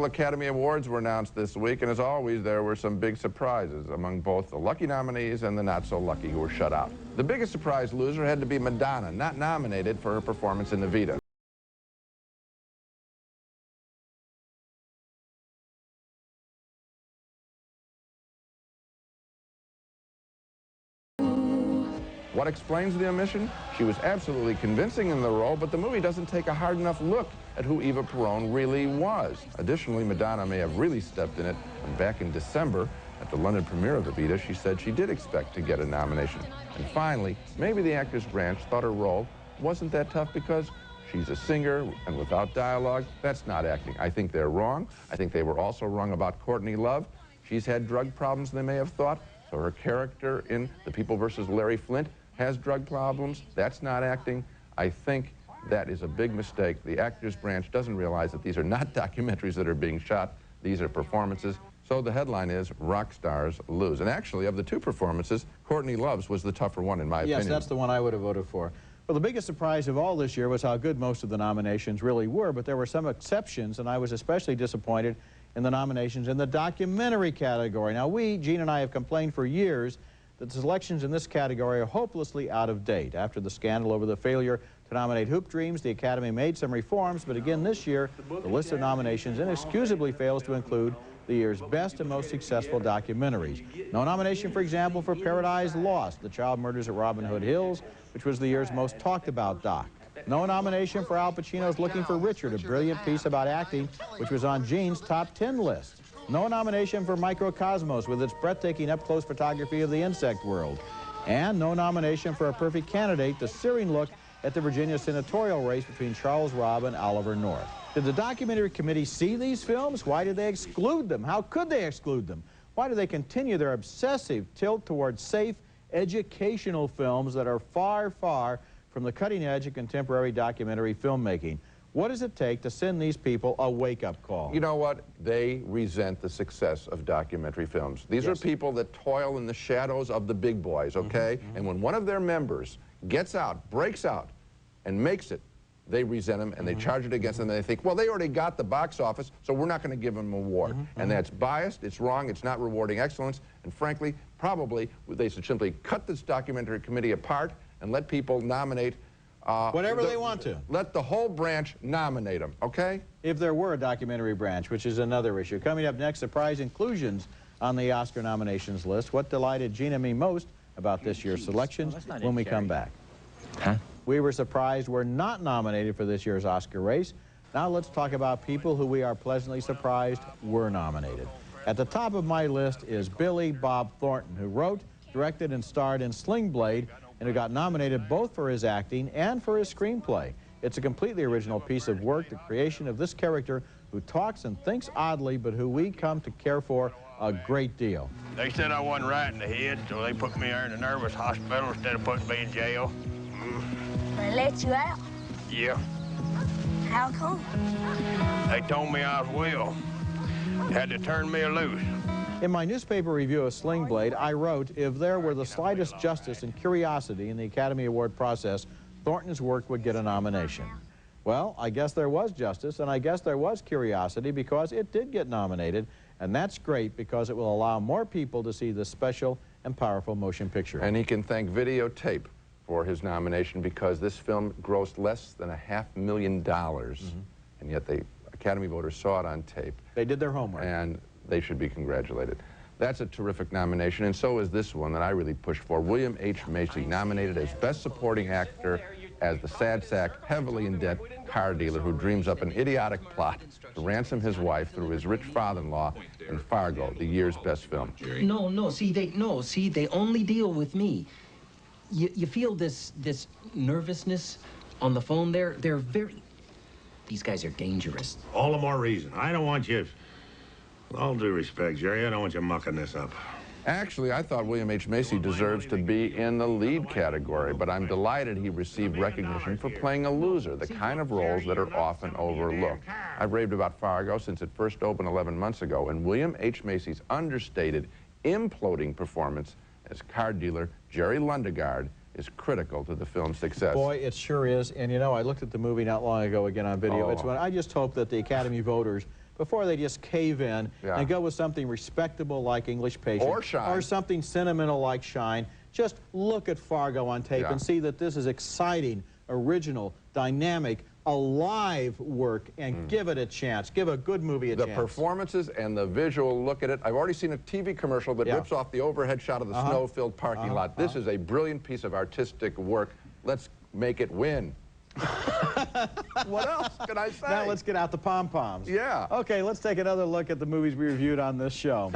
annual Academy Awards were announced this week, and as always, there were some big surprises among both the lucky nominees and the not-so-lucky who were shut out. The biggest surprise loser had to be Madonna, not nominated for her performance in Evita. What explains the omission? She was absolutely convincing in the role, but the movie doesn't take a hard enough look at who Eva Perón really was. Additionally, Madonna may have really stepped in it, and back in December, at the London premiere of Evita, she said she did expect to get a nomination. And finally, maybe the Actors Branch thought her role wasn't that tough because she's a singer, and without dialogue, that's not acting. I think they're wrong. I think they were also wrong about Courtney Love. She's had drug problems, they may have thought, so her character in The People vs. Larry Flint has drug problems. That's not acting. I think that is a big mistake. The Actors Branch doesn't realize that these are not documentaries that are being shot. These are performances. So the headline is, rock stars lose. And actually, of the two performances, Courtney Love's was the tougher one, in my opinion. Yes, that's the one I would have voted for. Well, the biggest surprise of all this year was how good most of the nominations really were, but there were some exceptions, and I was especially disappointed in the nominations in the documentary category. Now, Gene and I have complained for years that the selections in this category are hopelessly out of date. After the scandal over the failure to nominate Hoop Dreams, the Academy made some reforms, but again this year, the list of nominations inexcusably fails to include the year's best and most successful documentaries. No nomination, for example, for Paradise Lost, The Child Murders at Robin Hood Hills, which was the year's most talked about doc. No nomination for Al Pacino's Looking for Richard, a brilliant piece about acting, which was on Gene's top 10 list. No nomination for Microcosmos with its breathtaking up-close photography of the insect world. And no nomination for A Perfect Candidate, the searing look at the Virginia senatorial race between Charles Robb and Oliver North. Did the documentary committee see these films? Why did they exclude them? How could they exclude them? Why do they continue their obsessive tilt towards safe, educational films that are far, far from the cutting edge of contemporary documentary filmmaking? What does it take to send these people a wake-up call? You know what? They resent the success of documentary films. These are people that toil in the shadows of the big boys, okay? And when one of their members gets out, breaks out, and makes it, they resent them and they charge it against them, and they think, well, they already got the box office, so we're not going to give them an award. And that's biased, it's wrong, it's not rewarding excellence, and frankly, probably they should simply cut this documentary committee apart and let people nominate whatever they want to. Let the whole branch nominate them, okay? If there were a documentary branch, which is another issue. Coming up next, surprise inclusions on the Oscar nominations list. What delighted Gene and me most about this year's selections when we come back. Huh? We were surprised we're not nominated for this year's Oscar race. Now let's talk about people who we are pleasantly surprised were nominated. At the top of my list is Billy Bob Thornton, who wrote, directed, and starred in Sling Blade, and who got nominated both for his acting and for his screenplay. It's a completely original piece of work, the creation of this character who talks and thinks oddly, but who we come to care for a great deal. They said I wasn't right in the head, so they put me there in a nervous hospital instead of putting me in jail. They let you out? Yeah. How come? They told me I was well. Had to turn me loose. In my newspaper review of Sling Blade, I wrote, if there were the slightest justice and curiosity in the Academy Award process, Thornton's work would get a nomination. Well, I guess there was justice, and I guess there was curiosity because it did get nominated, and that's great because it will allow more people to see this special and powerful motion picture. And he can thank videotape for his nomination because this film grossed less than $500,000, and yet the Academy voters saw it on tape. They did their homework. And they should be congratulated. That's a terrific nomination, and so is this one that I really pushed for. William H. Macy, nominated as Best Supporting Actor as the sad sack, heavily in debt car dealer who dreams up an idiotic plot to ransom his wife through his rich father-in-law in Fargo, the year's best film. See, they only deal with me. You feel this nervousness on the phone there? These guys are dangerous. All the more reason. I don't want you... With all due respect, Jerry, I don't want you mucking this up. Actually, I thought William H. Macy deserves to be in the lead category, but I'm delighted he received recognition for playing a loser, the kind of roles that are often overlooked. I've raved about Fargo since it first opened 11 months ago, and William H. Macy's understated, imploding performance as car dealer Jerry Lundegaard is critical to the film's success. Boy, it sure is, and you know, I looked at the movie not long ago again on video. It's when I just hope that the Academy voters before they just cave in Yeah. and go with something respectable like English Patient. Or Shine. Or something sentimental like Shine. Just look at Fargo on tape Yeah. and see that this is exciting, original, dynamic, alive work, and give it a chance. Give a good movie a The chance. performances and the visual look at it. I've already seen a TV commercial that Yeah. rips off the overhead shot of the snow-filled parking lot. This is a brilliant piece of artistic work. Let's make it win. What else can I say? Now let's get out the pom-poms. Yeah. Okay, let's take another look at the movies we reviewed on this show.